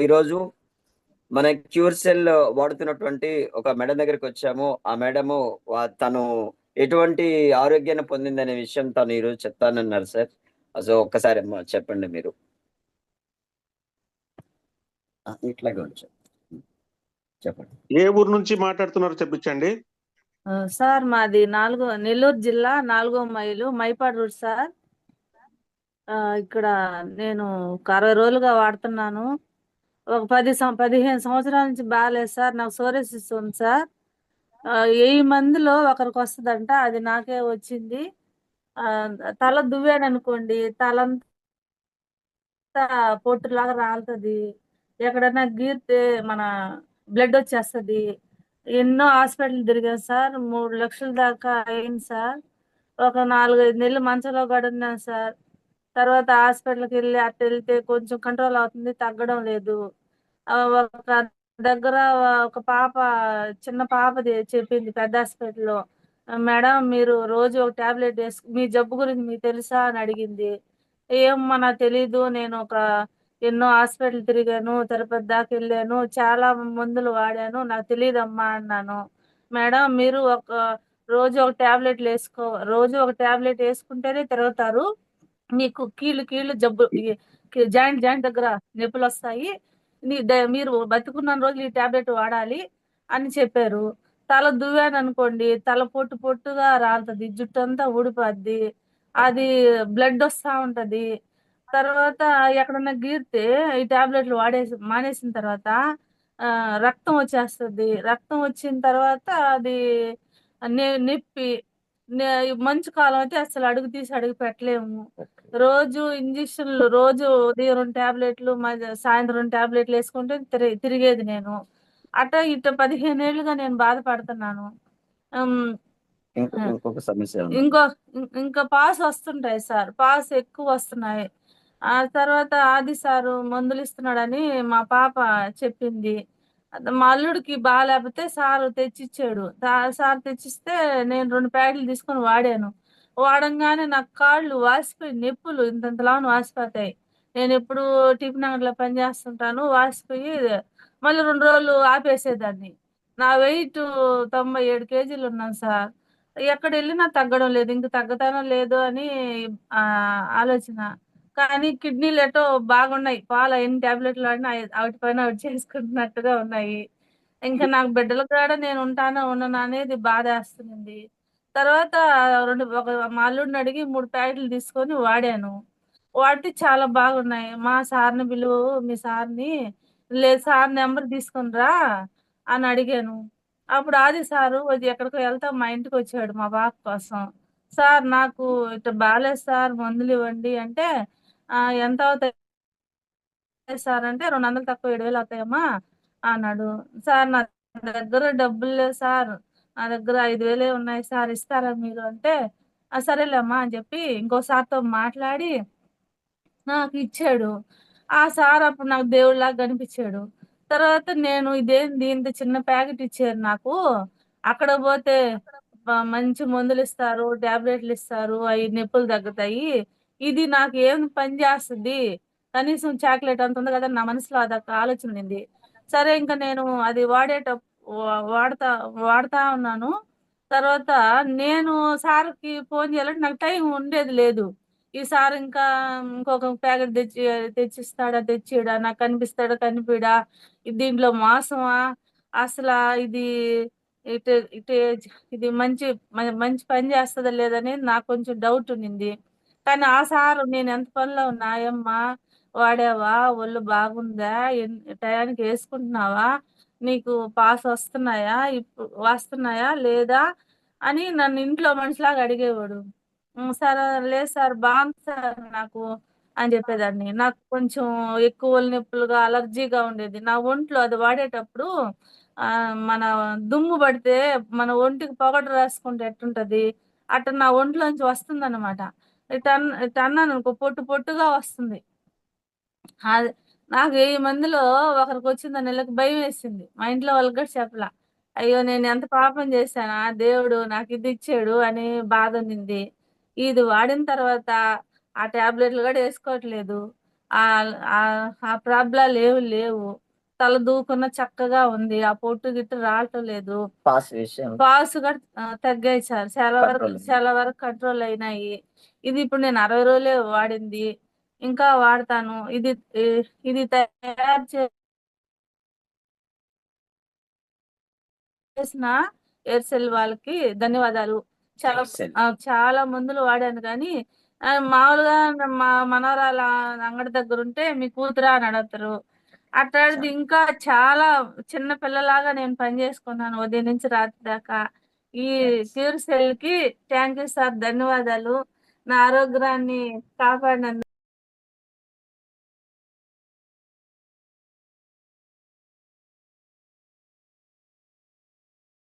ఈరోజు మన cure cell వాడుతున్నటువంటి ఒక మేడం దగ్గరికి వచ్చాము. ఆ మేడము తను ఎటువంటి ఆరోగ్యాన్ని పొందిందనే విషయం తను ఈరోజు చెప్తానన్నారు సార్. సో, ఒక్కసారి చెప్పండి మీరు. ఇట్లాగే ఉంచు. చెప్పండి. ఏ ఊరు నుంచి మాట్లాడుతున్నారో చెప్పించండి. సార్ మాది నెల్లూరు జిల్లా 4వ మైలు మైపాడు రూట్ సార్. ఇక్కడ నేను ఒక 60 రోజులుగా వాడుతున్నాను. ఒక 15 సంవత్సరాల నుంచి బాగాలేదు సార్. నాకు సోరియాసిస్ ఉంది సార్. 1000 మందిలో ఒకరికి వస్తుందంట, అది నాకే వచ్చింది. తల దువ్వాననుకోండి, తలంతా పొట్టులాగా రాలుతుంది. ఎక్కడన్నా గీరితే మన బ్లడ్ వచ్చేస్తుంది. ఎన్నో హాస్పిటల్ తిరిగాను సార్. 3 లక్షల దాకా అయింది సార్. ఒక 4-5 నెలలు మంచంలో ఉన్నాను సార్. తర్వాత హాస్పిటల్కి వెళ్ళి అటు వెళ్తే కొంచెం కంట్రోల్ అవుతుంది, తగ్గడం లేదు. ఒక దగ్గర ఒక పాప, చిన్న పాపది చెప్పింది పెద్ద హాస్పిటల్లో, మేడం మీరు రోజు ఒక టాబ్లెట్ మీ జబ్బు గురించి మీకు తెలుసా అని అడిగింది. ఏమో నాకు తెలీదు, నేను ఎన్నో హాస్పిటల్ తిరిగాను, తిరుపతి దాకా వెళ్ళాను, చాలా మందులు వాడాను, నాకు తెలియదమ్మా అన్నాను. మేడం మీరు రోజు ఒక టాబ్లెట్ వేసుకుంటేనే తిరుగుతారు, మీకు కీళ్ళు జబ్బు, జాయింట్ దగ్గర నొప్పులు వస్తాయి, మీరు బతుకున్న రోజులు ఈ టాబ్లెట్ వాడాలి అని చెప్పారు. తల దువ్వాను అనుకోండి, తల పొట్టుగా రాలుతుంది, జుట్టు అంతా ఊడిపోద్ది, అది బ్లడ్ వస్తా ఉంటది. తర్వాత ఎక్కడన్నా గీరితే ఈ టాబ్లెట్లు మానేసిన తర్వాత రక్తం వచ్చేస్తుంది. రక్తం వచ్చిన తర్వాత అది నొప్పి. ఈ మంచు కాలం అయితే అసలు అడుగు తీసి అడుగు పెట్టలేము. రోజు ఇంజక్షన్లు, రోజు ఉదయం 2 టాబ్లెట్లు, సాయంత్రం టాబ్లెట్లు వేసుకుంటే తిరిగేది నేను. ఇట 15 ఏళ్ళుగా నేను బాధపడుతున్నాను. ఇంకొక సమస్య ఇంకా పాస్ వస్తుంటాయి సార్, పాస్ ఎక్కువ వస్తున్నాయి. ఆ తర్వాత ఆది సారు మందులు ఇస్తున్నాడని మా పాప చెప్పింది. మా అల్లుడికి బాగాలేకపోతే సారు తెచ్చిచ్చాడు. సార్ తెచ్చిస్తే నేను 2 ప్యాకెట్లు తీసుకొని వాడాను. వాడంగానే నాకు కాళ్ళు వాసిపోయి, నొప్పులు ఇంతంతలాను వాసిపోతాయి. నేను ఎప్పుడు టిఫిన్ అంగడిలో పని చేస్తుంటాను, వాసిపోయి మళ్ళీ 2 రోజులు ఆపేసేదాన్ని. నా వెయిట్ 97 కేజీలు ఉన్నాను సార్. ఎక్కడ వెళ్ళినా తగ్గడం లేదు, ఇంక తగ్గతానో లేదో అని ఆలోచన. కానీ కిడ్నీలు ఎటో బాగున్నాయి, పాలు ఎన్ని టాబ్లెట్లు వాడినా వాటి పైన అవి చేసుకుంటున్నట్టుగా ఉన్నాయి. ఇంకా నాకు బిడ్డలు కూడా నేను ఉంటానో ఉండను అనేది బాధేస్తుంది. తర్వాత మా అల్లుడిని అడిగి 3 ప్యాకెట్లు తీసుకొని వాడాను. వాడితే చాలా బాగున్నాయి. మా సార్ని మీ సార్ని, లేదు సార్ నెంబర్ తీసుకుని రా అని అడిగాను. అప్పుడు ఆది సారు ఎక్కడికో వెళ్తా మా ఇంటికి వచ్చాడు మా బాబు కోసం. సార్ నాకు ఇట్లా బాగాలేదు సార్, మందులు ఇవ్వండి అంటే, ఎంత అవుతాయి సార్ అంటే, 200 తక్కువ 7,000 అవుతాయమ్మా అన్నాడు. సార్ నా దగ్గర డబ్బులు లేవు సార్, నా దగ్గర 5,000 ఉన్నాయి సార్, ఇస్తారా మీరు అంటే, సరేలేమ్మా అని చెప్పి ఇంకోసారితో మాట్లాడి నాకు ఇచ్చాడు. ఆ సార్ అప్పుడు నాకు దేవుడిలాగా కనిపించాడు. తర్వాత నేను ఇదేంది ఇంత చిన్న ప్యాకెట్ ఇచ్చారు నాకు, అక్కడ పోతే మంచి మందులు ఇస్తారు, టాబ్లెట్లు ఇస్తారు, అవి నొప్పులు తగ్గుతాయి, ఇది నాకు ఏం పని చేస్తుంది, కనీసం చాక్లెట్ అంత ఉంది కదా, నా మనసులో అదొక ఆలోచన ఉంది. సరే ఇంకా నేను అది వాడతా వాడతా ఉన్నాను. తర్వాత నేను సార్కి ఫోన్ చేయాలంటే నాకు టైం ఉండేది లేదు. ఈసారి ఇంకా ఇంకొక ప్యాకెట్ తెచ్చిస్తాడా తెచ్చిడా, నాకు కనిపిస్తాడా కనిపిడా, దీంట్లో మోసమా, అసలు ఇది ఇటు ఇటు ఇది మంచి పని చేస్తుందా లేదని నాకు కొంచెం డౌట్ ఉండింది. కానీ ఆ సారు నేను ఎంత పనిలో ఉన్నాయమ్మా, వాడావా, ఒళ్ళు బాగుందా, టయానికి వేసుకుంటున్నావా, నీకు పాస్ వస్తున్నాయా లేదా అని నన్ను ఇంట్లో మనిషిలాగా అడిగేవాడు. సార్ లేదు సార్ బాగుంది సార్ నాకు అని చెప్పేదాన్ని. నాకు కొంచెం ఎక్కువ నొప్పులుగా, అలర్జీగా ఉండేది నా ఒంట్లో. అది వాడేటప్పుడు మన దుమ్ము పడితే మన ఒంటికి పొగడు రాసుకుంటే ఎట్టుంటది, అట్లా నా ఒంట్లోంచి వస్తుంది అనమాట. ఇటు అన్నాను అనుకో, పొట్టుగా వస్తుంది. నాకు 1000 మందిలో ఒకరికి వచ్చిందని నెలకు భయం వేసింది. మా ఇంట్లో వాళ్ళకి కూడా చెప్పలా. అయ్యో నేను ఎంత పాపం చేశానా, దేవుడు నాకు ఇది ఇచ్చాడు అని బాధ ఉంది. ఇది వాడిన తర్వాత ఆ టాబ్లెట్లు కూడా వేసుకోవట్లేదు. ఆ ఆ ప్రాబ్లాలు ఏవి లేవు. తల దూకున్న చక్కగా ఉంది. ఆ పొట్టు గిట్టు రావటం లేదు. పాస్ విషయం పాస్ కూడా తగ్గాయి సార్. కంట్రోల్ చాలా వరకు కంట్రోల్ అయినాయి. ఇది ఇప్పుడు నేను 60 రోజులే వాడింది. ఇంకా వాడతాను. ఇది తయారు చేసిన ఎయిర్సెల్ వాళ్ళకి ధన్యవాదాలు. చాలా ఎక్సెల్ చాలా మందులు వాడాను కానీ మామూలుగా మా మనవరాల అంగడి దగ్గర ఉంటే మీ కూతురా అని అడుగుతారు. అట్లాంటిది ఇంకా చాలా చిన్న పిల్లలాగా నేను పని చేసుకున్నాను ఉదయం నుంచి రాత్రి దాకా. ఈ ప్యూర్ సెల్ కి థ్యాంక్ యూ సార్, ధన్యవాదాలు. నా ఆరోగ్యాన్ని కాపాడినందుకు.